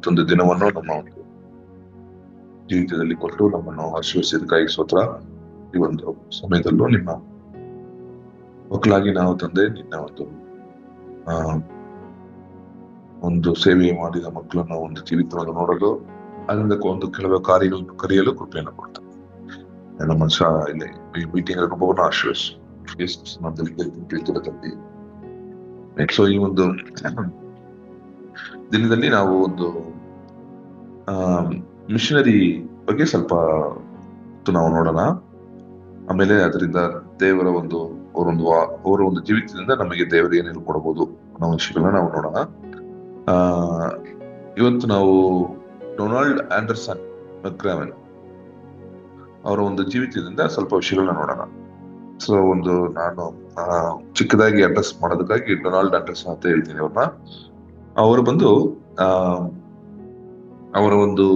ಮತ್ತೊಂದು ದಿನವನ್ನು ನಮ್ಮ ಒಂದು ಜೀವಿತದಲ್ಲಿ ಕೊಟ್ಟು ನಮ್ಮನ್ನು ಆಶೀರ್ವದಿಸಿದಕ್ಕಾಗಿ ಸ್ತೋತ್ರ. ಈ ಒಂದು ಸಮಯದಲ್ಲೂ ನಿಮ್ಮ ಮಕ್ಕಳಾಗಿ ನಾವು ತಂದೆ ನಿನ್ನ ಆ ಒಂದು ಸೇವೆ ಮಾಡಿದ ಮಕ್ಕಳನ್ನ ಒಂದು ಜೀವಿತವನ್ನು ನೋಡಲು ಅದರಿಂದ ಒಂದು ಕೆಲವು ಕಾರ್ಯಗಳನ್ನು ಕರೆಯಲು ಕೃಪೆಯನ್ನು ಕೊಡ್ತಾರೆ. ನಮ್ಮ ಇಲ್ಲಿ ಈ ಮೀಟಿಂಗ್ ಅನುಭವನ ಆಶೀರ್ವದಿಸಿ. ಸೊ ಈ ಒಂದು ದಿನದಲ್ಲಿ ನಾವು ಒಂದು ಮಿಷನರಿ ಬಗ್ಗೆ ಸ್ವಲ್ಪ ನಾವು ನೋಡೋಣ. ಆಮೇಲೆ ಅದರಿಂದ ದೇವರ ಅವರ ಒಂದು ಜೀವಿತದಿಂದ ನಮಗೆ ದೇವರು ಏನೇನು ಕೊಡಬಹುದು ಅನ್ನೋ ವಿಷಯಗಳನ್ನ ನಾವು ನೋಡೋಣ. ಇವತ್ತು ನಾವು ಡೊನಾಲ್ಡ್ ಆಂಡರ್ಸನ್ ಮೆಕ್ಗ್ರಾವೆನ್ ಅವರ ಒಂದು ಜೀವಿತದಿಂದ ಸ್ವಲ್ಪ ವಿಷಯಗಳನ್ನ ನೋಡೋಣ. ಸೊ ನಾನು ಚಿಕ್ಕದಾಗಿ ಅಡ್ರೆಸ್ ಮಾಡೋದಕ್ಕಾಗಿ ಡೊನಾಲ್ಡ್ ಆಂಡರ್ಸನ್ ಅಂತ ಹೇಳ್ತೀನಿ ಅವ್ರನ್ನ. ಅವರು ಒಂದು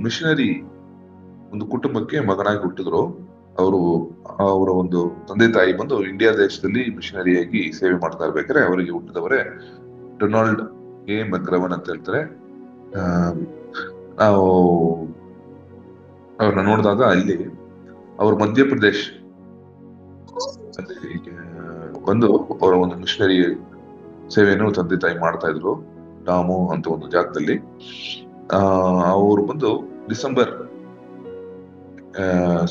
ಮಿಷನರಿ ಒಂದು ಕುಟುಂಬಕ್ಕೆ ಮಗನಾಗಿ ಹುಟ್ಟಿದ್ರು. ಅವರ ಒಂದು ತಂದೆ ತಾಯಿ ಇಂಡಿಯಾ ದೇಶದಲ್ಲಿ ಮಿಷನರಿಯಾಗಿ ಸೇವೆ ಮಾಡ್ತಾ ಇರ್ಬೇಕಾದ್ರೆ ಅವರಿಗೆ ಹುಟ್ಟಿದವರೇ ಡೊನಾಲ್ಡ್ ಎ ಮೆಕ್ಗ್ರಾವೆನ್ ಅಂತ ಹೇಳ್ತಾರೆ. ನಾವು ಅವ್ರನ್ನ ನೋಡಿದಾಗ ಇಲ್ಲಿ ಅವರು ಮಧ್ಯಪ್ರದೇಶ್ ಅವರ ಒಂದು ಮಿಷನರಿ ಸೇವೆಯನ್ನು ತಂದೆ ತಾಯಿ ಮಾಡ್ತಾ ಇದ್ರು. ಡಾಮು ಅಂತ ಒಂದು ಜಾಗದಲ್ಲಿ ಅವರು ಡಿಸೆಂಬರ್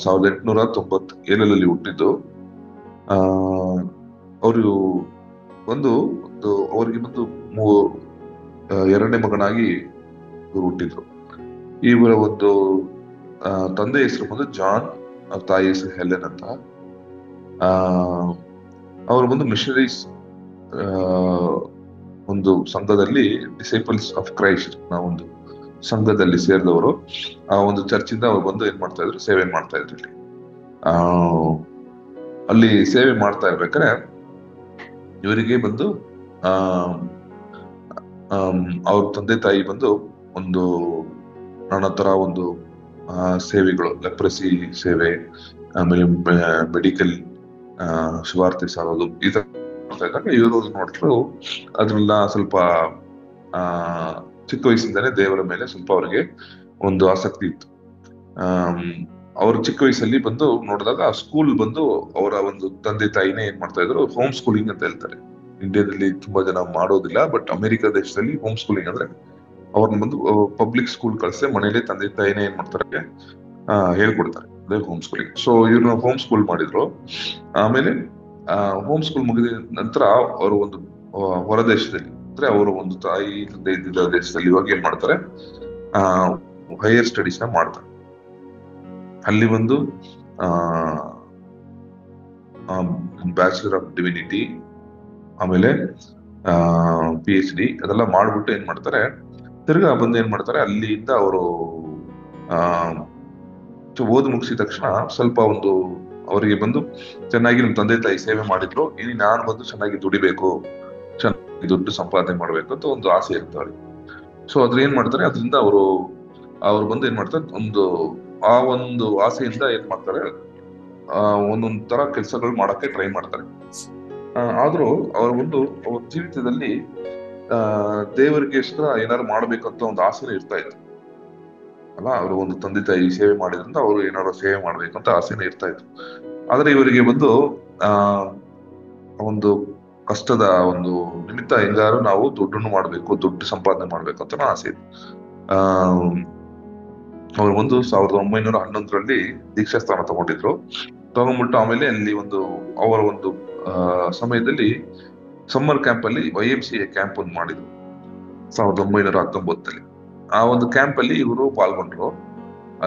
1897 ಹುಟ್ಟಿದ್ದು. ಅವರು ಅವರಿಗೆ ಎರಡನೇ ಮಗನಾಗಿ ಹುಟ್ಟಿದ್ರು. ಇವರ ಒಂದು ತಂದೆ ಹೆಸರು ಜಾನ್, ತಾಯಿ ಹೆಸರು ಹೆಲೆನ್ ಅಂತ. ಅವರು ಮಿಷನರೀಸ್ ಒಂದು ಸಂಘದಲ್ಲಿ ಡಿಸೈಪಲ್ಸ್ ಆಫ್ ಕ್ರೈಸ್ಟ್ ಒಂದು ಸಂಘದಲ್ಲಿ ಸೇರಿದವರು. ಆ ಒಂದು ಚರ್ಚಿಂದ ಅವ್ರು ಏನ್ ಮಾಡ್ತಾ ಇದ್ರು, ಸೇವೆ ಮಾಡ್ತಾ ಇದ್ರು. ಇಲ್ಲಿ ಅಲ್ಲಿ ಸೇವೆ ಮಾಡ್ತಾ ಇರ್ಬೇಕಾದ್ರೆ ಇವರಿಗೆ ಅವ್ರ ತಂದೆ ತಾಯಿ ನಾನಾ ತರ ಸೇವೆಗಳು, ಲೆಪ್ರಸಿ ಸೇವೆ, ಆಮೇಲೆ ಮೆಡಿಕಲ್ ಶುವಾರ್ತೆ ಸಾರೋದು, ಈ ತರ ಮಾಡ್ತಾ ಇದ್ದಾಗ ಇವರು ನೋಡಿದ್ರು ಅದ್ರೆಲ್ಲ ಸ್ವಲ್ಪ ಚಿಕ್ಕ ವಯಸ್ಸಿಂದಾನೆ ದೇವರ ಮೇಲೆ ಸ್ವಲ್ಪ ಅವ್ರಿಗೆ ಒಂದು ಆಸಕ್ತಿ ಇತ್ತು. ಅವ್ರ ಚಿಕ್ಕ ವಯಸ್ಸಲ್ಲಿ ನೋಡಿದಾಗ ಆ ಸ್ಕೂಲ್ ಅವರ ಒಂದು ತಂದೆ ತಾಯಿನೇ ಏನ್ ಮಾಡ್ತಾ ಇದ್ರು, ಹೋಮ್ ಸ್ಕೂಲಿಂಗ್ ಅಂತ ಹೇಳ್ತಾರೆ. ಇಂಡಿಯಾದಲ್ಲಿ ತುಂಬಾ ಜನ ಮಾಡೋದಿಲ್ಲ, ಬಟ್ ಅಮೆರಿಕ ದೇಶದಲ್ಲಿ ಹೋಮ್ ಸ್ಕೂಲಿಂಗ್ ಅಂದ್ರೆ ಅವ್ರನ್ನ ಪಬ್ಲಿಕ್ ಸ್ಕೂಲ್ ಕಳ್ಸೆ ಮನೇಲಿ ತಂದೆ ತಾಯಿನೇ ಏನ್ ಮಾಡ್ತಾರೆ, ಹೇಳ್ಕೊಡ್ತಾರೆ, ಅದೇ ಹೋಮ್ ಸ್ಕೂಲಿಂಗ್. ಸೊ ಇವ್ರನ್ನ ಹೋಮ್ ಸ್ಕೂಲ್ ಮಾಡಿದ್ರು. ಆಮೇಲೆ ಹೋಮ್ ಸ್ಕೂಲ್ ಮುಗಿದ ನಂತರ ಅವರು ಹೊರ ದೇಶದಲ್ಲಿ ಅಂದ್ರೆ ಅವರು ಒಂದು ತಾಯಿ ತಂದೆ ಇದ್ದಿದ್ದ ದೇಶದಲ್ಲಿ ಇವಾಗ ಏನ್ ಮಾಡ್ತಾರೆ, ಹೈಯರ್ ಸ್ಟಡೀಸ್ ನ ಮಾಡ್ತಾರೆ. ಅಲ್ಲಿ ಬ್ಯಾಚುಲರ್ ಆಫ್ ಡಿವಿನಿಟಿ, ಆಮೇಲೆ PhD ಅದೆಲ್ಲ ಮಾಡ್ಬಿಟ್ಟು ಏನ್ ಮಾಡ್ತಾರೆ, ತಿರ್ಗಾ ಏನ್ ಮಾಡ್ತಾರೆ, ಅಲ್ಲಿಂದ ಅವರು ಓದು ಮುಗಿಸಿದ ತಕ್ಷಣ ಸ್ವಲ್ಪ ಅವರಿಗೆ ಚೆನ್ನಾಗಿ ನಮ್ಮ ತಂದೆ ತಾಯಿ ಸೇವೆ ಮಾಡಿದ್ರು, ಇನ್ನು ನಾನು ಚೆನ್ನಾಗಿ ದುಡಿಬೇಕು, ಚೆನ್ನಾಗಿ ದುಡ್ಡು ಸಂಪಾದನೆ ಮಾಡ್ಬೇಕು ಅಂತ ಒಂದು ಆಸೆ ಇರುತ್ತೆ ಅವ್ರಿಗೆ. ಸೊ ಅದ್ರ ಏನ್ ಮಾಡ್ತಾರೆ, ಅದರಿಂದ ಅವ್ರು ಏನ್ ಮಾಡ್ತಾರೆ, ಆ ಒಂದು ಆಸೆಯಿಂದ ಏನ್ ಮಾಡ್ತಾರೆ, ಒಂದೊಂದ್ ತರ ಕೆಲಸಗಳು ಮಾಡಕ್ಕೆ ಟ್ರೈ ಮಾಡ್ತಾರೆ. ಆದ್ರೂ ಅವ್ರ ಅವ್ರ ಜೀವಿತದಲ್ಲಿ ದೇವರಿಗೋಸ್ಕರ ಏನಾದ್ರು ಮಾಡ್ಬೇಕಂತ ಒಂದು ಆಸೆನೇ ಇರ್ತಾ ಇತ್ತು ಅಲ್ಲ. ಅವರು ಒಂದು ತಂದೆ ತಾಯಿ ಸೇವೆ ಮಾಡಿದ್ರಿಂದ ಅವರು ಏನಾದ್ರು ಸೇವೆ ಮಾಡ್ಬೇಕಂತ ಆಸೆನೇ ಇರ್ತಾ ಇತ್ತು. ಆದ್ರೆ ಇವರಿಗೆ ಒಂದು ಕಷ್ಟದ ಒಂದು ನಿಮಿತ್ತ ಹೆಂಗಾರು ನಾವು ದುಡ್ಡನ್ನು ಮಾಡ್ಬೇಕು, ದುಡ್ಡು ಸಂಪಾದನೆ ಮಾಡ್ಬೇಕು ಅಂತ ಆಸೆ ಇತ್ತು. ಅವ್ರು 1911 ದೀಕ್ಷಾ ಸ್ಥಾನ ತಗೊಂಡ್ಬಿಟ್ಟು ಆಮೇಲೆ ಅಲ್ಲಿ ಅವರ ಸಮಯದಲ್ಲಿ ಸಮ್ಮರ್ ಕ್ಯಾಂಪ್ ಅಲ್ಲಿ YMCA ಕ್ಯಾಂಪ್ ಮಾಡಿದ್ರು 1919. ಆ ಒಂದು ಕ್ಯಾಂಪ್ ಅಲ್ಲಿ ಇವರು ಪಾಲ್ಗೊಂಡ್ರು.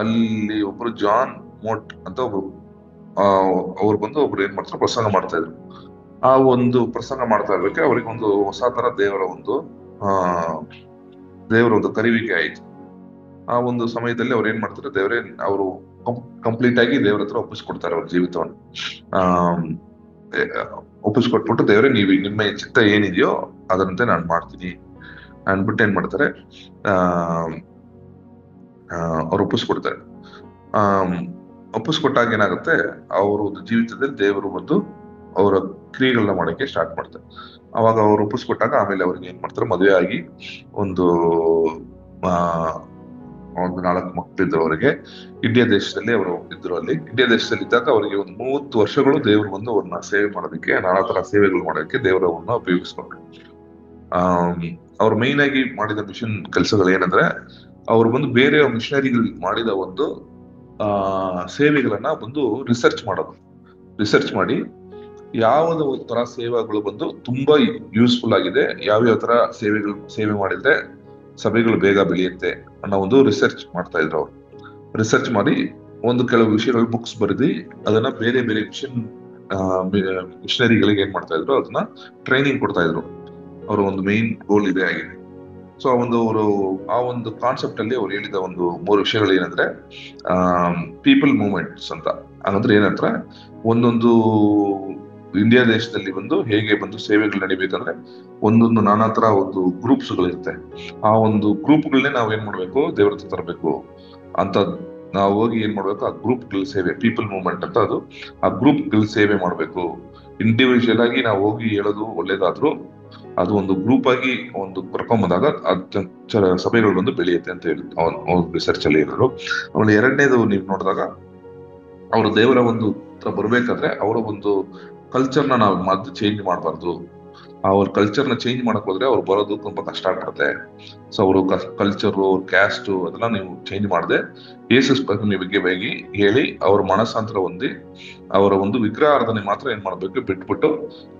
ಅಲ್ಲಿ ಒಬ್ರು ಜಾನ್ ಮೋಟ್ ಅಂತ ಅವ್ರು ಒಬ್ರು ಏನ್ ಮಾಡ್ತಾರೆ, ಪ್ರಸಂಗ ಮಾಡ್ತಾ ಇದ್ರು. ಆ ಒಂದು ಪ್ರಸಂಗ ಮಾಡ್ತಾ ಇರ್ಬೇಕಾದ್ರೆ ಅವ್ರಿಗೆ ಹೊಸ ತರ ದೇವರ ಕರಿವಿಕೆ ಆಯ್ತು. ಆ ಒಂದು ಸಮಯದಲ್ಲಿ ಅವ್ರು ಏನ್ ಮಾಡ್ತಾರೆ, ಅವರು ಕಂಪ್ಲೀಟ್ ಆಗಿ ದೇವರ ಹತ್ರ ಒಪ್ಪಿಸ್ಕೊಡ್ತಾರೆ ಅವ್ರ ಜೀವಿತವನ್ನು. ಒಪ್ಪಿಸ್ಕೊಟ್ಬಿಟ್ಟು ದೇವರೇ ನೀವು ನಿಮ್ಮ ಚಿತ್ತ ಏನಿದೆಯೋ ಅದರಂತೆ ನಾನು ಮಾಡ್ತೀನಿ ಅನ್ಬಿಟ್ಟು ಏನ್ ಮಾಡ್ತಾರೆ, ಅವ್ರು ಒಪ್ಪಿಸ್ಕೊಡ್ತಾರೆ. ಒಪ್ಪಿಸ್ಕೊಟ್ಟಾಗ ಏನಾಗುತ್ತೆ, ಅವ್ರ ಜೀವಿತದಲ್ಲಿ ದೇವರು ಅವರ ಕ್ರಿಯೆಗಳನ್ನ ಮಾಡಕ್ಕೆ ಸ್ಟಾರ್ಟ್ ಮಾಡ್ತಾರೆ. ಅವಾಗ ಅವ್ರು ಒಪ್ಪಿಸ್ಕೊಟ್ಟಾಗ ಆಮೇಲೆ ಅವ್ರಿಗೆ ಏನ್ ಮಾಡ್ತಾರೆ, ಮದುವೆ ಆಗಿ ಒಂದು ಆ ಒಂದು 4 ಮಕ್ಕಳಿದ್ರು ಅವರಿಗೆ. ಇಂಡಿಯಾ ದೇಶದಲ್ಲಿ ಅವರು ಇದ್ರು. ಅಲ್ಲಿ ಇಂಡಿಯಾ ದೇಶದಲ್ಲಿ ಇದ್ದಾಗ ಅವರಿಗೆ ಒಂದು 30 ವರ್ಷಗಳು ದೇವರು ಬಂದು ಅವ್ರನ್ನ ಸೇವೆ ಮಾಡೋದಕ್ಕೆ, ನಾನಾ ತರ ಸೇವೆಗಳು ಮಾಡೋದಕ್ಕೆ ದೇವರವ್ರನ್ನ ಉಪಯೋಗಿಸ್ಕೊಂಡ್ರು. ಅವ್ರು ಮೈನ್ ಆಗಿ ಮಾಡಿದ ಮಿಷನ್ ಕೆಲಸಗಳು ಏನಂದ್ರೆ, ಅವ್ರು ಬಂದು ಬೇರೆ ಮಿಷನರಿಗಳು ಮಾಡಿದ ಒಂದು ಸೇವೆಗಳನ್ನ ಬಂದು ರಿಸರ್ಚ್ ಮಾಡೋದು. ರಿಸರ್ಚ್ ಮಾಡಿ ಯಾವ್ದು ತರ ಸೇವೆಗಳು ಬಂದು ತುಂಬಾ ಯೂಸ್ಫುಲ್ ಆಗಿದೆ, ಯಾವ್ಯಾವ ತರ ಸೇವೆ ಮಾಡಿದ್ರೆ ಸಭೆಗಳು ಬೇಗ ಬೆಳೆಯುತ್ತೆ ಅನ್ನೋ ಒಂದು ರಿಸರ್ಚ್ ಮಾಡ್ತಾ ಇದ್ರು. ಅವ್ರು ರಿಸರ್ಚ್ ಮಾಡಿ ಒಂದು ಕೆಲವು ವಿಷಯಗಳು ಬುಕ್ಸ್ ಬರೆದಿ ಅದನ್ನ ಬೇರೆ ಬೇರೆ ಮಿಷನರಿಗಳಿಗೆ ಏನ್ ಮಾಡ್ತಾ ಇದ್ರು, ಅದನ್ನ ಟ್ರೈನಿಂಗ್ ಕೊಡ್ತಾ ಇದ್ರು. ಅವರ ಒಂದು ಮೇನ್ ಗೋಲ್ ಇದೆ ಆಗಿದೆ. ಸೊ ಆ ಒಂದು ಕಾನ್ಸೆಪ್ಟ್ ಅಲ್ಲಿ ಅವ್ರು ಹೇಳಿದ ಒಂದು 3 ವಿಷಯಗಳು ಏನಂದ್ರೆ, ಪೀಪಲ್ ಮೂವ್ಮೆಂಟ್ಸ್ ಅಂತ. ಹಾಗಂದ್ರೆ ಏನಂದ್ರೆ, ಒಂದೊಂದು ಇಂಡಿಯಾ ದೇಶದಲ್ಲಿ ಬಂದು ಹೇಗೆ ಬಂದು ಸೇವೆಗಳು ನಡಿಬೇಕಂದ್ರೆ, ಒಂದೊಂದು ನಾನಾ ತರ ಒಂದು ಗ್ರೂಪ್ಸ್ ಗಳಿರುತ್ತೆ. ಆ ಒಂದು ಗ್ರೂಪ್ಗಳನ್ನೇ ನಾವ್ ಏನ್ ಮಾಡ್ಬೇಕು, ದೇವ್ರ ಹತ್ರ ತರಬೇಕು ಅಂತ ನಾವು ಹೋಗಿ ಏನ್ ಮಾಡ್ಬೇಕು, ಆ ಗ್ರೂಪ್ಗಳ ಸೇವೆ, ಪೀಪಲ್ ಮೂವ್ಮೆಂಟ್ ಅಂತ ಅದು. ಆ ಗ್ರೂಪ್ಗಳ ಸೇವೆ ಮಾಡ್ಬೇಕು. ಇಂಡಿವಿಜುವಲ್ ಆಗಿ ನಾವು ಹೋಗಿ ಹೇಳೋದು ಒಳ್ಳೇದಾದ್ರೂ, ಅದು ಒಂದು ಗ್ರೂಪ್ ಆಗಿ ಒಂದು ಕರ್ಕೊಂಬಂದಾಗ ಸಭೆಗಳು ಬಂದು ಬೆಳೆಯುತ್ತೆ ಅಂತ ಹೇಳಿ ರಿಸರ್ಚ್ ಅಲ್ಲಿ ಇರೋರು. ಆಮೇಲೆ ಎರಡನೇದು ನೀವು ನೋಡಿದಾಗ, ಅವರು ದೇವರ ಒಂದು ಹತ್ರ ಬರ್ಬೇಕಾದ್ರೆ ಅವರ ಒಂದು ಕಲ್ಚರ್ನ ನಾವು ಮತ್ತೆ ಚೇಂಜ್ ಮಾಡಬಾರ್ದು. ಅವ್ರ ಕಲ್ಚರ್ನ ಚೇಂಜ್ ಮಾಡಕ್ ಹೋದ್ರೆ ಅವ್ರು ಬರೋದು ತುಂಬಾ ಕಷ್ಟ ಆಗ್ತದೆ. ಸೊ ಅವರು ಕಲ್ಚರ್, ಅವ್ರ ಕ್ಯಾಸ್ಟ್ ಅದೆಲ್ಲ ನೀವು ಚೇಂಜ್ ಮಾಡದೆ ಯೇಸು ಬಗ್ಗೆ ಬಗ್ಗೆ ಹೇಳಿ ಅವ್ರ ಮನಸ್ಸಾಂತರ ಹೊಂದಿ ಅವರ ಒಂದು ವಿಗ್ರಹಾರಾಧನೆ ಮಾತ್ರ ಏನ್ ಮಾಡ್ಬೇಕು, ಬಿಟ್ಬಿಟ್ಟು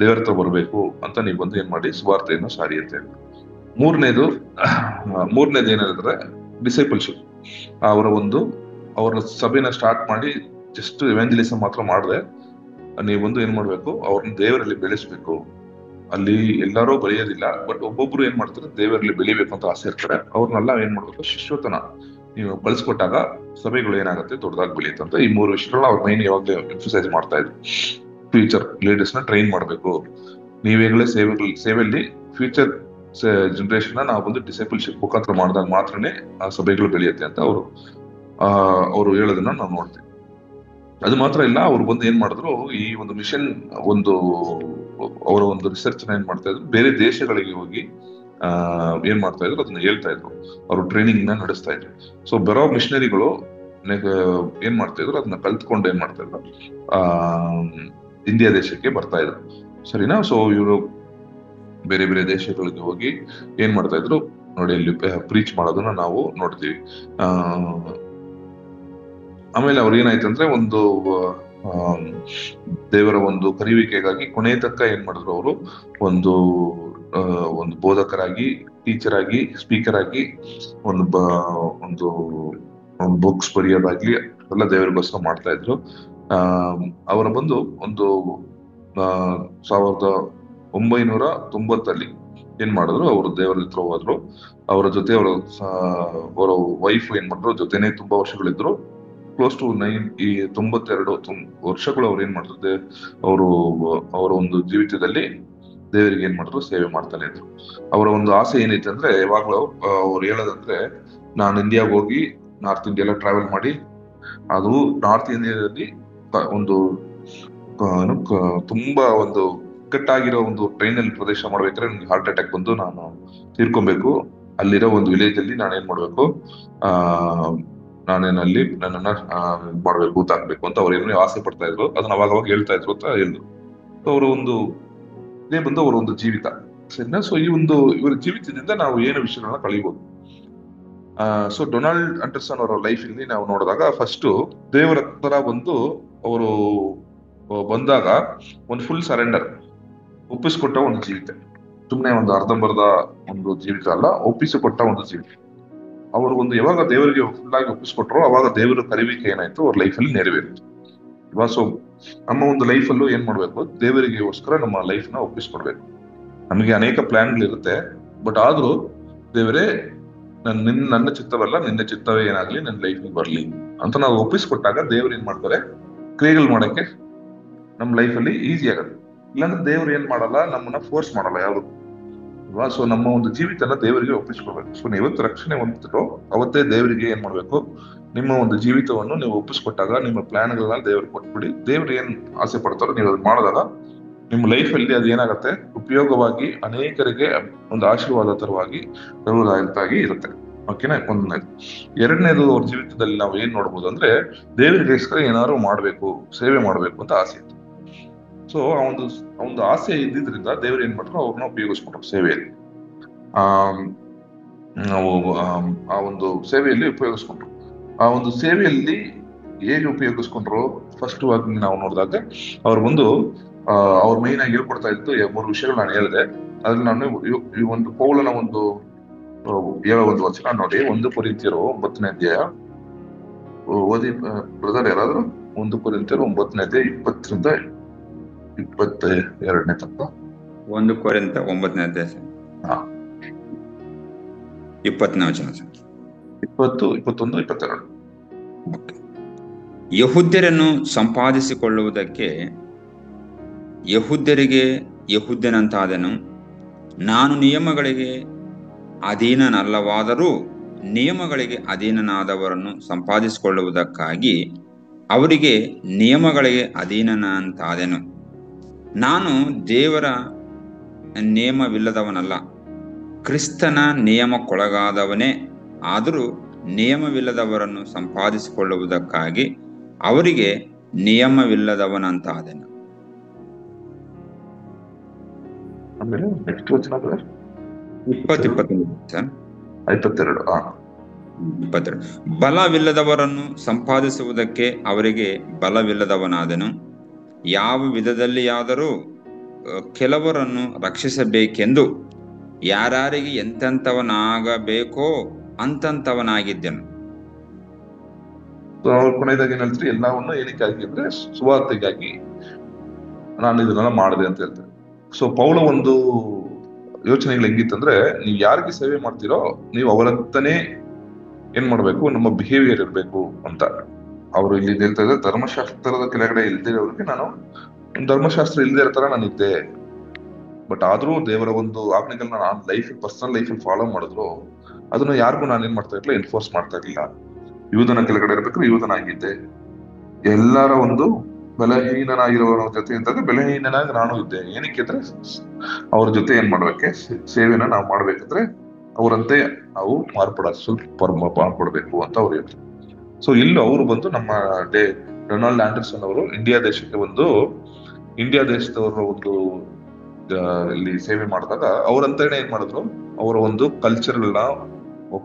ದೇವರ ಹತ್ರ ಬರ್ಬೇಕು ಅಂತ ನೀವು ಬಂದು ಏನ್ ಮಾಡಿ ಸುವಾರ್ತೆಯನ್ನು ಸಾರಿ ಅಂತ ಹೇಳಿ. ಮೂರನೇದು ಏನಂದ್ರೆ ಡಿಸೈಪಲ್ಶಿಪ್. ಅವರ ಸಭೆನ ಸ್ಟಾರ್ಟ್ ಮಾಡಿ ಜಸ್ಟ್ ಎವಾಂಜಲಿಸಮ್ ಮಾತ್ರ ಮಾಡದೆ ನೀವು ಬಂದು ಏನ್ ಮಾಡ್ಬೇಕು, ಅವ್ರನ್ನ ದೇವರಲ್ಲಿ ಬೆಳೆಸ್ಬೇಕು. ಅಲ್ಲಿ ಎಲ್ಲಾರು ಬೆಳೆಯೋದಿಲ್ಲ, ಬಟ್ ಒಬ್ಬೊಬ್ರು ಏನ್ ಮಾಡ್ತಾರೆ, ದೇವರಲ್ಲಿ ಬೆಳಿಬೇಕು ಅಂತ ಆಸೆ ಇರ್ತಾರೆ. ಅವ್ರನ್ನೆಲ್ಲ ಏನ್ ಮಾಡ್ಬೇಕು, ಶಿಷ್ಯತನ ನೀವು ಕಳ್ಸಿಕೊಟ್ಟಾಗ ಸಭೆಗಳು ಏನಾಗುತ್ತೆ, ದೊಡ್ಡದಾಗಿ ಬೆಳೆಯುತ್ತೆ ಅಂತ. ಈ 3 ವಿಷಯಗಳನ್ನ ಅವ್ರ ಮೈನ್ ಯಾವಾಗಲೂ ಎಂಫಸೈಸ್ ಮಾಡ್ತಾ ಇದ್ರು. ಫ್ಯೂಚರ್ ಲೀಡರ್ಸ್ ನ ಟ್ರೈನ್ ಮಾಡ್ಬೇಕು, ನೀವೇಗಲೇ ಸೇವೆಯಲ್ಲಿ ಫ್ಯೂಚರ್ ಜನರೇಷನ್ ನಾವು ಬಂದು ಡಿಸೈಪಲ್ಶಿಪ್ ಮುಖಾಂತರ ಮಾಡಿದಾಗ ಮಾತ್ರನೇ ಆ ಸಭೆಗಳು ಬೆಳೆಯುತ್ತೆ ಅಂತ ಅವರು ಹೇಳೋದನ್ನ ನಾವು ನೋಡ್ತೀವಿ. ಅದು ಮಾತ್ರ ಇಲ್ಲ, ಅವ್ರು ಬಂದು ಏನ್ ಮಾಡಿದ್ರು, ಈ ಒಂದು ಮಿಷನ್ ಅವರ ಒಂದು ರಿಸರ್ಚ್ ಏನ್ ಮಾಡ್ತಾ ಇದ್ರು, ಬೇರೆ ದೇಶಗಳಿಗೆ ಹೋಗಿ ಏನ್ ಮಾಡ್ತಾ ಇದ್ರು ಅದನ್ನ ಹೇಳ್ತಾ ಇದ್ರು. ಅವರು ಟ್ರೈನಿಂಗ್ ನ ನಡೆಸ್ತಾ ಇದ್ರು. ಸೊ ಬರೋ ಮಿಷನರಿಗಳು ಏನ್ ಮಾಡ್ತಾ ಇದ್ರು, ಅದನ್ನ ಕಲ್ತ್ಕೊಂಡು ಏನ್ ಮಾಡ್ತಾ ಇದ್ರು, ಇಂಡಿಯಾ ದೇಶಕ್ಕೆ ಬರ್ತಾ ಇದ್ರು. ಸರಿನಾ? ಸೊ ಇವರು ಬೇರೆ ಬೇರೆ ದೇಶಗಳಿಗೆ ಹೋಗಿ ಏನ್ ಮಾಡ್ತಾ ಇದ್ರು ನೋಡಿ, ಅಲ್ಲಿ ಪ್ರೀಚ್ ಮಾಡೋದನ್ನ ನಾವು ನೋಡ್ತೀವಿ. ಆಮೇಲೆ ಅವ್ರು ಏನಾಯ್ತಂದ್ರೆ, ಒಂದು ದೇವರ ಒಂದು ಕರೆಯುವಿಕೆಗಾಗಿ ಕೊನೆ ತನಕ ಏನ್ ಮಾಡಿದ್ರು, ಅವರು ಒಂದು ಬೋಧಕರಾಗಿ, ಟೀಚರ್ ಆಗಿ, ಸ್ಪೀಕರ್ ಆಗಿ, ಒಂದು ಬುಕ್ಸ್ ಬರೆಯೋದಾಗ್ಲಿ ಎಲ್ಲ ದೇವರಿಗೋಸ್ಕರ ಮಾಡ್ತಾ ಇದ್ರು. ಅವರ ಬಂದು ಒಂದು 1990 ಏನ್ ಮಾಡಿದ್ರು, ಅವರು ದೇವರ ಹತ್ರ ಹೋದ್ರು. ಅವರ ಜೊತೆ ಅವರ ವೈಫ್ ಏನ್ ಮಾಡಿದ್ರು, ಜೊತೆನೆ ತುಂಬಾ ವರ್ಷಗಳಿದ್ರು. ಕ್ಲೋಸ್ ಟು 92 ವರ್ಷಗಳು ಅವ್ರು ಏನ್ ಮಾಡಿದ್ರು, ಅವರ ಒಂದು ಜೀವಿತದಲ್ಲಿ ದೇವರಿಗೆ ಏನ್ ಮಾಡಿದ್ರು, ಸೇವೆ ಮಾಡ್ತಾನೆ ಇದ್ರು. ಅವರ ಒಂದು ಆಸೆ ಏನೈತೆ ಅಂದ್ರೆ, ಯಾವಾಗ್ಲೂ ಅವ್ರು ಹೇಳೋದಂದ್ರೆ, ನಾನು ಇಂಡಿಯಾಗ ಹೋಗಿ ನಾರ್ತ್ ಇಂಡಿಯಾ ಎಲ್ಲ ಟ್ರಾವೆಲ್ ಮಾಡಿ, ಅದು ನಾರ್ತ್ ಇಂಡಿಯಾದಲ್ಲಿ ಒಂದು ತುಂಬಾ ಒಂದು ಇಕ್ಕಟ್ಟಾಗಿರೋ ಒಂದು ಟ್ರೈನಲ್ಲಿ ಪ್ರದೇಶ ಮಾಡ್ಬೇಕಾದ್ರೆ ನನಗೆ ಹಾರ್ಟ್ ಅಟ್ಯಾಕ್ ಬಂದು ನಾನು ತೀರ್ಕೊಬೇಕು. ಅಲ್ಲಿರೋ ಒಂದು ವಿಲೇಜ್ ಅಲ್ಲಿ ನಾನೇನ್ ಮಾಡ್ಬೇಕು, ನಾನೇನಲ್ಲಿ ನನ್ನನ್ನ ಮಾಡ್ಬೇಕು, ಊತಾಕ್ಬೇಕು ಅಂತ ಅವ್ರು ಏನೋ ಆಸೆ ಪಡ್ತಾ ಇದ್ರು. ಅದನ್ನ ಅವಾಗ ಹೇಳ್ತಾ ಇದ್ರು ಅಂತ ಹೇಳಿದ್ರು. ಅವರು ಇದೇ ಬಂದು ಅವರ ಒಂದು ಜೀವಿತ. ಸರಿನಾ? ಸೊ ಇವರ ಜೀವಿತದಿಂದ ನಾವು ಏನು ವಿಷಯಗಳನ್ನ ಕಲಿಬಹುದು. ಸೊ ಡೊನಾಲ್ಡ್ ಅಂಡರ್ಸನ್ ಅವರ ಲೈಫ್ ಇಲ್ಲಿ ನಾವು ನೋಡಿದಾಗ, ಫಸ್ಟ್ ದೇವರ ಹತ್ರ ಬಂದು ಅವರು ಬಂದಾಗ ಒಂದು ಫುಲ್ ಸರೆಂಡರ್, ಒಪ್ಪಿಸಿಕೊಟ್ಟ ಒಂದು ಜೀವಿತ. ಸುಮ್ನೆ ಒಂದು ಅರ್ಧಂಬರ್ಧ ಒಂದು ಜೀವಿತ ಅಲ್ಲ, ಒಪ್ಪಿಸಿಕೊಟ್ಟ ಒಂದು ಜೀವಿತ. ಅವರು ಯಾವಾಗ ದೇವರಿಗೆ ಫುಲ್ ಆಗಿ ಒಪ್ಪಿಸ್ಕೊಟ್ರು, ಅವಾಗ ದೇವರ ಕರೆಯುವಿಕೆ ಏನಾಯ್ತು ಅವ್ರ ಲೈಫ್ ಅಲ್ಲಿ ನೆರವೇರಿತು. ಸೊ ನಮ್ಮ ಒಂದು ಲೈಫ್ ಅಲ್ಲೂ ಏನ್ ಮಾಡ್ಬೇಕು, ದೇವರಿಗೋಸ್ಕರ ನಮ್ಮ ಲೈಫ್ ನ ಒಪ್ಪಿಸ್ಕೊಡ್ಬೇಕು. ನಮಗೆ ಅನೇಕ ಪ್ಲಾನ್ಗಳಿರುತ್ತೆ, ಬಟ್ ಆದ್ರೂ ದೇವರೇ ನನ್ನ ಚಿತ್ತವಲ್ಲ, ನಿನ್ನ ಚಿತ್ತವೇ ಏನಾಗ್ಲಿ ನನ್ನ ಲೈಫ್ ಬರ್ಲಿ ಅಂತ ನಾವು ಒಪ್ಪಿಸ್ಕೊಟ್ಟಾಗ ದೇವ್ರು ಏನ್ ಮಾಡ್ತಾರೆ, ಕ್ರಿಯೆಗಳು ಮಾಡಕ್ಕೆ ನಮ್ ಲೈಫ್ ಅಲ್ಲಿ ಈಸಿ ಆಗತ್ತೆ. ಇಲ್ಲಾಂದ್ರೆ ದೇವ್ರು ಏನ್ ಮಾಡಲ್ಲ, ನಮ್ಮನ್ನ ಫೋರ್ಸ್ ಮಾಡಲ್ಲ ಯಾವ್ದು ಅಲ್ವಾ. ಸೊ ನಮ್ಮ ಒಂದು ಜೀವಿತನ ದೇವರಿಗೆ ಒಪ್ಪಿಸ್ಕೊಡ್ಬೇಕು. ಸೊ ನೀವತ್ತು ರಕ್ಷಣೆ ಹೊಂದಿರೋ ಅವತ್ತೇ ದೇವರಿಗೆ ಏನ್ ಮಾಡ್ಬೇಕು, ನಿಮ್ಮ ಒಂದು ಜೀವಿತವನ್ನು ನೀವು ಒಪ್ಪಿಸ್ಕೊಟ್ಟಾಗ ನಿಮ್ಮ ಪ್ಲಾನ್ಗಳನ್ನ ದೇವ್ರಿಗೆ ಕೊಟ್ಬಿಡಿ. ದೇವ್ರು ಏನ್ ಆಸೆ ಪಡ್ತಾರೋ ನೀವು ಅದು ಮಾಡಿದಾಗ ನಿಮ್ಮ ಲೈಫ್ ಅಲ್ಲಿ ಅದು ಏನಾಗುತ್ತೆ, ಉಪಯೋಗವಾಗಿ ಅನೇಕರಿಗೆ ಒಂದು ಆಶೀರ್ವಾದ ತರವಾಗಿ ತರುವುದಾಗಿ ಇರುತ್ತೆ. ಓಕೆನಾ? ಒಂದನೇದು. ಎರಡನೇದು, ಅವ್ರ ಜೀವಿತದಲ್ಲಿ ನಾವು ಏನ್ ನೋಡ್ಬೋದು ಅಂದ್ರೆ, ದೇವರಿಗೋಸ್ಕರ ಏನಾದ್ರು ಮಾಡ್ಬೇಕು, ಸೇವೆ ಮಾಡ್ಬೇಕು ಅಂತ ಆಸೆ ಇತ್ತು. ಸೊ ಆ ಒಂದು ಆಸೆ ಇದ್ದಿದ್ರಿಂದ ದೇವ್ರು ಏನ್ ಮಾಡ್ರು, ಅವ್ರನ್ನ ಉಪಯೋಗಿಸ್ಕೊಂಡ್ರು ಸೇವೆಯಲ್ಲಿ. ಆ ನಾವು ಆ ಒಂದು ಸೇವೆಯಲ್ಲಿ ಉಪಯೋಗಿಸ್ಕೊಂಡ್ರು. ಆ ಒಂದು ಸೇವೆಯಲ್ಲಿ ಹೇಗೆ ಉಪಯೋಗಿಸ್ಕೊಂಡ್ರು, ಫಸ್ಟ್ ಆಗಿ ನಾವು ನೋಡಿದಾಗ ಅವ್ರು ಬಂದು ಅವ್ರ ಮೈನ್ ಆಗಿ ಹೇಳ್ಕೊಡ್ತಾ ಇದ್ದು 3 ವಿಷಯಗಳು ನಾನು ಹೇಳಿದೆ. ಅದ್ರಲ್ಲಿ ನಾನು ಈ ಒಂದು ಪೌಲನ ಒಂದು ಹೇಳೋ ಒಂದು ವಚನ ನೋಡಿ, 1 ಕೊರಿಂಥಿಯರು 9ನೇ ಅಧ್ಯಾಯ ಓದಿ ಬ್ರದರ್ ಯಾರಾದ್ರೂ. 1 ಕೊರಿಂಥಿಯರು 9ನೇ ಅಧ್ಯಾಯ 20ರಿಂದ 22ನೇ ತನಕ. 1 ಕೊರಿಂಥ 9ನೇ ಅಧ್ಯಾಯ 20ನೇ ವಚನ ಸರ್. 20, 21, 22. ಯಹೂದ್ಯರನ್ನು ಸಂಪಾದಿಸಿಕೊಳ್ಳುವುದಕ್ಕೆ ಯಹೂದ್ಯರಿಗೆ ಯಹೂದ್ಯನಂತಾದೆನು. ನಾನು ನಿಯಮಗಳಿಗೆ ಅಧೀನನಲ್ಲವಾದರೂ ನಿಯಮಗಳಿಗೆ ಅಧೀನನಾದವರನ್ನು ಸಂಪಾದಿಸಿಕೊಳ್ಳುವುದಕ್ಕಾಗಿ ಅವರಿಗೆ ನಿಯಮಗಳಿಗೆ ಅಧೀನನಂತಾದೆನು. ನಾನು ದೇವರ ನಿಯಮವಿಲ್ಲದವನಲ್ಲ, ಕ್ರಿಸ್ತನ ನಿಯಮಕ್ಕೊಳಗಾದವನೇ. ಆದರೂ ನಿಯಮವಿಲ್ಲದವರನ್ನು ಸಂಪಾದಿಸಿಕೊಳ್ಳುವುದಕ್ಕಾಗಿ ಅವರಿಗೆ ನಿಯಮವಿಲ್ಲದವನಂತಾದೆನು. ಆಮೇಲೆ ನೆಕ್ಸ್ಟ್ ವಚನ 22. ಬಲವಿಲ್ಲದವರನ್ನು ಸಂಪಾದಿಸುವುದಕ್ಕೆ ಅವರಿಗೆ ಬಲವಿಲ್ಲದವನಾದನು. ಯಾವ ವಿಧದಲ್ಲಿಯಾದರೂ ಕೆಲವರನ್ನು ರಕ್ಷಿಸಬೇಕೆಂದು ಯಾರಿಗೆ ಎಂತೆಂಥವನಾಗಬೇಕೋ ಅಂತಂತವನಾಗಿದ್ದೆನು. ಕೊನೆಯದಾಗಿ ಏನ್ ಹೇಳ್ತಾರೆ, ಎಲ್ಲವನ್ನು ಏನಕ್ಕಾಗಿ ಅಂದ್ರೆ ಸುವಾರ್ತೆಗಾಗಿ ನಾನು ಇದನ್ನೆಲ್ಲ ಮಾಡಿದೆ ಅಂತ ಹೇಳ್ತಾರೆ. ಸೊ ಪೌಲ ಒಂದು ಯೋಚನೆಗಳು ಹೆಂಗಿತ್ತಂದ್ರೆ, ನೀವು ಯಾರಿಗೆ ಸೇವೆ ಮಾಡ್ತೀರೋ ನೀವು ಅವರಂತಾನೆ ಏನ್ ಮಾಡ್ಬೇಕು, ನಮ್ಮ ಬಿಹೇವಿಯರ್ ಇರ್ಬೇಕು ಅಂತ. ಅವರು ಇಲ್ಲಿ ಹೇಳ್ತಾ ಇದ್ದಾರೆ, ಧರ್ಮಶಾಸ್ತ್ರದ ಕೆಳಗಡೆ ಇಲ್ದಿರೋರಿಗೆ ನಾನು ಧರ್ಮಶಾಸ್ತ್ರ ಇಲ್ದೇ ಇರೋ ತರ ನಾನು ಇದ್ದೆ. ಬಟ್ ಆದ್ರೂ ದೇವರ ಒಂದು ಆಜ್ಞೆಗಳನ್ನ ನಾನು ಪರ್ಸನಲ್ ಲೈಫಲ್ಲಿ ಫಾಲೋ ಮಾಡಿದ್ರು ಅದನ್ನ ಯಾರಿಗೂ ನಾನು ಏನ್ ಮಾಡ್ತಾ ಇರ್ಲಿಲ್ಲ, ಎನ್ಫೋರ್ಸ್ ಮಾಡ್ತಾ ಇರ್ಲಿಲ್ಲ. ಯೂದನ ಕೆಳಗಡೆ ಇರ್ಬೇಕು, ಯೂದನಾಗಿದ್ದೆ. ಎಲ್ಲರ ಒಂದು ಬಲಹೀನನಾಗಿರೋರ ಜೊತೆ ಇದ್ದಾಗ ಬಲಹೀನನಾಗಿ ನಾನು ಇದ್ದೆ. ಏನಕ್ಕೆ ಅಂದ್ರೆ ಅವ್ರ ಜೊತೆ ಏನ್ ಮಾಡ್ಬೇಕೆ, ಸೇವೆನ ನಾವು ಮಾಡ್ಬೇಕಂದ್ರೆ ಅವರಂತೆ ನಾವು ಮಾರ್ಪಡಬೇಕು ಅಂತ ಅವ್ರು ಹೇಳ್ತಾರೆ. ಸೊ ಇಲ್ಲಿ ಅವರು ಬಂದು ನಮ್ಮ ಡೊನಾಲ್ಡ್ ಆಂಡರ್ಸನ್ ಅವರು ಇಂಡಿಯಾ ದೇಶದವರ ಒಂದು ಇಲ್ಲಿ ಸೇವೆ ಮಾಡಿದಾಗ ಅವ್ರಂತಾನೆ ಏನ್ ಮಾಡಿದ್ರು, ಅವರ ಒಂದು ಕಲ್ಚರ್ಗಳನ್ನ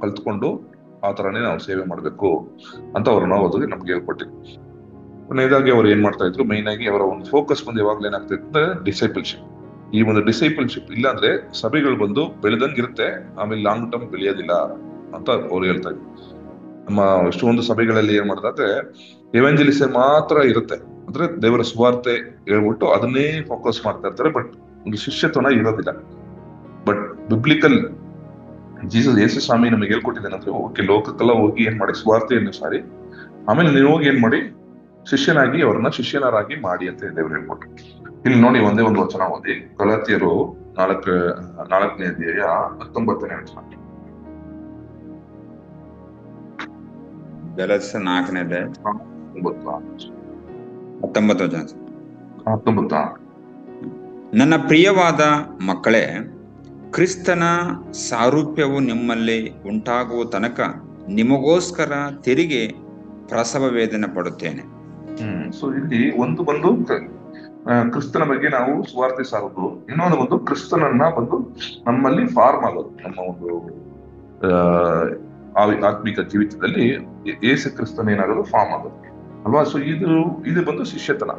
ಕಲ್ತ್ಕೊಂಡು ಆ ತರನೇ ನಾವು ಸೇವೆ ಮಾಡ್ಬೇಕು ಅಂತ ಅವ್ರನ್ನ ಓದಿ ನಮ್ಗೆ ಹೇಳ್ಕೊಟ್ಟಿದ್ರು. ಕೊನೆಯದಾಗಿ ಅವ್ರು ಏನ್ ಮಾಡ್ತಾ ಇದ್ರು, ಮೈನ್ ಆಗಿ ಅವರ ಒಂದು ಫೋಕಸ್ ಬಂದು ಯಾವಾಗ್ಲೂ ಏನಾಗ್ತಾ ಇತ್ತು ಅಂದ್ರೆ ಡಿಸೈಪಲ್ಶಿಪ್. ಈ ಒಂದು ಡಿಸೈಪಲ್ಶಿಪ್ ಇಲ್ಲ ಅಂದ್ರೆ ಸಭೆಗಳು ಬಂದು ಬೆಳೆದಂಗಿರುತ್ತೆ, ಆಮೇಲೆ ಲಾಂಗ್ ಟರ್ಮ್ ಬೆಳೆಯೋದಿಲ್ಲ ಅಂತ ಅವ್ರು ಹೇಳ್ತಾ ಇದ್ರು. ನಮ್ಮ ಎಷ್ಟೊಂದು ಸಭೆಗಳಲ್ಲಿ ಏನ್ ಮಾಡ್ತಾರೆ, ಎವೆಂಜಲಿಸಮ್ ಮಾತ್ರ ಇರುತ್ತೆ, ಅಂದ್ರೆ ದೇವರ ಸುವಾರ್ತೆ ಹೇಳ್ಬಿಟ್ಟು ಅದನ್ನೇ ಫೋಕಸ್ ಮಾಡ್ತಾ ಇರ್ತಾರೆ, ಬಟ್ ಒಂದು ಶಿಷ್ಯತ್ವನ ಇರೋದಿಲ್ಲ. ಬಟ್ ಬಿಬ್ಲಿಕಲ್ ಯೇಸು ಸ್ವಾಮಿ ನಮಗೆ ಹೇಳ್ಕೊಟ್ಟಿದ್ದೇನೆ, ಓಕೆ ಲೋಕಕ್ಕೆಲ್ಲ ಹೋಗಿ ಏನ್ ಮಾಡಿ ಸುವಾರ್ತೆಯನ್ನು ಸಾರಿ, ಆಮೇಲೆ ನೀವು ಹೋಗಿ ಏನ್ ಮಾಡಿ ಶಿಷ್ಯನಾಗಿ ಅವ್ರನ್ನ ಶಿಷ್ಯನರಾಗಿ ಮಾಡಿ ಅಂತ ದೇವ್ರು ಹೇಳ್ಕೊಟ್ರು. ಇಲ್ಲಿ ನೋಡಿ ಒಂದೇ ಒಂದು ವಚನ ಓದಿ, ಗಲಾತ್ಯರು 4ನೇ ಅಧ್ಯಾಯ 19ನೇ ವಚನ. ಗಲಾತ್ಯ 4ನೇ ಅಧ್ಯಾಯ 19. ನನ್ನ ಪ್ರಿಯವಾದ ಮಕ್ಕಳೇ, ಕ್ರಿಸ್ತನ ಸಾರೂಪ್ಯವು ನಿಮ್ಮಲ್ಲಿ ಉಂಟಾಗುವ ತನಕ ನಿಮಗೋಸ್ಕರ ತಿರುಗಿ ಪ್ರಸವ ವೇದನೆ ಪಡುತ್ತೇನೆ. ಸೊ ಇಲ್ಲಿ ಒಂದು ಬಂದು ಕ್ರಿಸ್ತನ ಬಗ್ಗೆ ನಾವು ಸುವಾರ್ತೆ ಸಾರೋದು, ಇನ್ನೊಂದು ಬಂದು ಕ್ರಿಸ್ತನನ್ನ ಬಂದು ನಮ್ಮಲ್ಲಿ ಫಾರ್ಮ್ ಆಗೋದು. ನಮ್ಮ ಒಂದು ಆತ್ಮಿಕ ಜೀವಿತದಲ್ಲಿ ಏಸು ಕ್ರಿಸ್ತನ ಏನಾಗೋದು ಫಾರ್ಮ್ ಆಗೋದು ಅಲ್ವಾ. ಸೊ ಇದು ಬಂದು ಶಿಷ್ಯತನ.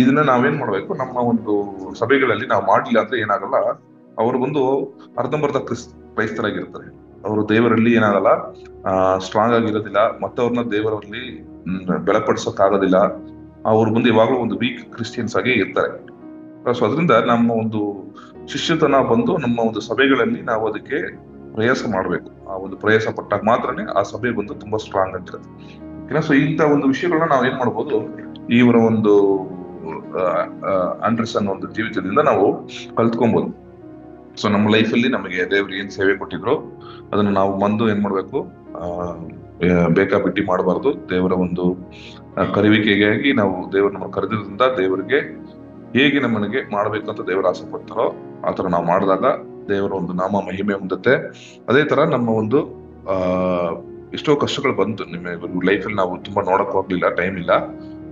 ಇದನ್ನ ನಾವೇನ್ ಮಾಡ್ಬೇಕು, ನಮ್ಮ ಒಂದು ಸಭೆಗಳಲ್ಲಿ ನಾವು ಮಾಡ್ಲಿಲ್ಲ ಅಂದ್ರೆ ಏನಾಗಲ್ಲ, ಅವರು ಬಂದು ಅರ್ಧಂಬರ್ಧ ಕ್ರೈಸ್ತರಾಗಿರ್ತಾರೆ. ಅವರು ದೇವರಲ್ಲಿ ಏನಾಗಲ್ಲ, ಸ್ಟ್ರಾಂಗ್ ಆಗಿರೋದಿಲ್ಲ, ಮತ್ತವ್ರನ್ನ ದೇವರಲ್ಲಿ ಬೆಳಪಡಿಸೋಕ್ ಆಗೋದಿಲ್ಲ. ಅವ್ರು ಬಂದು ಯಾವಾಗ್ಲೂ ಒಂದು ವೀಕ್ ಕ್ರಿಶ್ಚಿಯನ್ಸ್ ಆಗಿ ಇರ್ತಾರೆ. ಸೊ ಅದರಿಂದ ನಮ್ಮ ಒಂದು ಶಿಷ್ಯತನ ಬಂದು ನಮ್ಮ ಒಂದು ಸಭೆಗಳಲ್ಲಿ ನಾವು ಅದಕ್ಕೆ ಪ್ರಯಾಸ ಮಾಡ್ಬೇಕು. ಆ ಒಂದು ಪ್ರಯಾಸ ಪಟ್ಟಾಗ ಮಾತ್ರನೇ ಆ ಸಭೆ ಬಂದು ತುಂಬಾ ಸ್ಟ್ರಾಂಗ್ ಆಗಿರುತ್ತೆ. ಸೊ ಇಂಥ ಒಂದು ವಿಷಯಗಳನ್ನ ನಾವ್ ಏನ್ ಮಾಡ್ಬೋದು, ಇವರ ಒಂದು ಆಂಡರ್ಸನ್ ಒಂದು ಜೀವಿತದಿಂದ ನಾವು ಕಲ್ತ್ಕೊಬಹುದು. ಸೊ ನಮ್ಮ ಲೈಫಲ್ಲಿ ನಮಗೆ ದೇವ್ರು ಏನ್ ಸೇವೆ ಕೊಟ್ಟಿದ್ರು ಅದನ್ನ ನಾವು ಬಂದು ಏನ್ ಮಾಡ್ಬೇಕು, ಬೇಕಾಬಿಟ್ಟಿ ಮಾಡಬಾರ್ದು. ದೇವರ ಒಂದು ಕರೆಯುವಿಕೆಗಾಗಿ ನಾವು ದೇವರು ನಮ್ಮ ಕರೆದ್ರಿಂದ ದೇವರಿಗೆ ಹೇಗೆ ನಮ್ಮನಿಗೆ ಮಾಡ್ಬೇಕು ಅಂತ ದೇವರು ಆಸೆ ಪಡ್ತಾರೋ ಆ ತರ ನಾವು ಮಾಡಿದಾಗ ದೇವರ ಒಂದು ನಾಮ ಮಹಿಮೆ ಹೊಂದುತ್ತೆ. ಅದೇ ತರ ನಮ್ಮ ಒಂದು ಎಷ್ಟೋ ಕಷ್ಟಗಳು ಬಂತು ನಿಮ್ಮ ಲೈಫಲ್ಲಿ, ನಾವು ತುಂಬಾ ನೋಡಕ್ ಹೋಗ್ಲಿಲ್ಲ, ಟೈಮ್ ಇಲ್ಲ.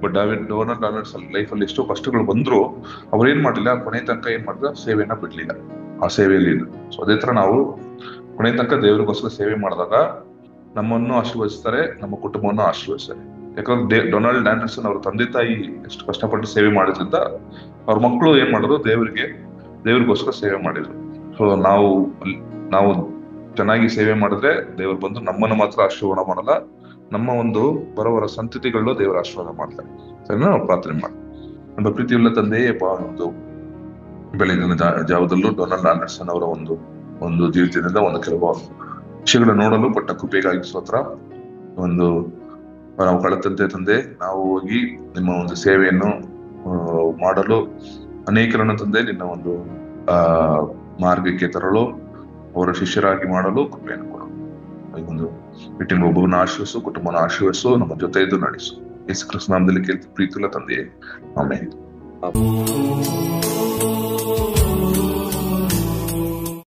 ಬಟ್ ಡೊನಾಲ್ಡ್ ಡಾನಲ್ಡ್ಸ್ ಲೈಫಲ್ಲಿ ಎಷ್ಟೋ ಕಷ್ಟಗಳು ಬಂದ್ರು ಅವ್ರು ಏನ್ ಮಾಡ್ಲಿಲ್ಲ, ಕೊನೆ ತನಕ ಏನ್ ಮಾಡಿದ್ರು, ಸೇವೆಯನ್ನ ಬಿಡ್ಲಿಲ್ಲ, ಆ ಸೇವೆಯಲ್ಲಿ ಇದ್ರು. ಸೊ ಅದೇ ತರ ನಾವು ಕೊನೆ ತನಕ ದೇವರಿಗೋಸ್ಕರ ಸೇವೆ ಮಾಡಿದಾಗ ನಮ್ಮನ್ನು ಆಶೀರ್ವದಿಸ್ತಾರೆ, ನಮ್ಮ ಕುಟುಂಬವನ್ನು ಆಶೀರ್ವದಿಸ್ತಾರೆ. ಯಾಕಂದ್ರೆ ಡೊನಾಲ್ಡ್ ಡಾನಲ್ಡ್ಸನ್ ಅವ್ರ ತಂದೆ ತಾಯಿ ಎಷ್ಟು ಕಷ್ಟಪಟ್ಟು ಸೇವೆ ಮಾಡಿದ್ರಿಂದ ಅವ್ರ ಮಕ್ಕಳು ಏನ್ ಮಾಡಿದ್ರು, ದೇವ್ರಿಗೋಸ್ಕರ ಸೇವೆ ಮಾಡಿದ್ರು. ಸೊ ನಾವು ಚೆನ್ನಾಗಿ ಸೇವೆ ಮಾಡಿದ್ರೆ ದೇವ್ರು ಬಂದು ನಮ್ಮನ್ನು ಮಾತ್ರ ಆಶೀರ್ವಾದ ಮಾಡಲ್ಲ, ನಮ್ಮ ಒಂದು ಬರೋವರ ಸಂತತಿಗಳಲ್ಲೂ ದೇವರ ಆಶೀರ್ವಾದ ಮಾಡ್ತಾರೆ. ಸರಿನಾ? ನಾವು ಪ್ರಾರ್ಥನೆ ಮಾಡಿ. ನಮ್ಮ ಪ್ರೀತಿಯುಳ್ಳ ತಂದೆಯೇ, ಒಂದು ಬೆಳಗಿನ ಜಾವದಲ್ಲೂ ಡೊನಾಲ್ಡ್ ಡಾನಲ್ಡ್ಸನ್ ಅವರ ಒಂದು ಜೀವಿತದಿಂದ ಒಂದು ಕೆಲವು ವಿಷಯಗಳ ನೋಡಲು ಪಟ್ಟ ಕೃಪೆಗಾಗಿ ಸ್ತೋತ್ರ. ನಾವು ಕಳತಂತೆ ತಂದೆ, ನಾವು ಹೋಗಿ ನಿಮ್ಮ ಒಂದು ಸೇವೆಯನ್ನು ಮಾಡಲು ಅನೇಕರನ್ನು ತಂದೆ ನಿನ್ನ ಒಂದು ಮಾರ್ಗಕ್ಕೆ ತರಲು, ಅವರ ಶಿಷ್ಯರಾಗಿ ಮಾಡಲು ಕೃಪೆಯನ್ನು ಕೊಡು. ಈ ಒಂದು ಮೀಟಿಂಗ್ ಒಬ್ಬರನ್ನ ಆಶ್ರಯಿಸು, ಕುಟುಂಬನ ಆಶ್ರಯಿಸು, ನಮ್ಮ ಜೊತೆ ಇದ್ದು ನಡೆಸು. ಯೇಸು ಕ್ರಿಸ್ತನ ನಾಮದಲ್ಲಿ ಕೇಳ್ತೀವಿ ಪ್ರೀತಿಯುಳ್ಳ ತಂದೆಯೇ, ಆಮೆನ್.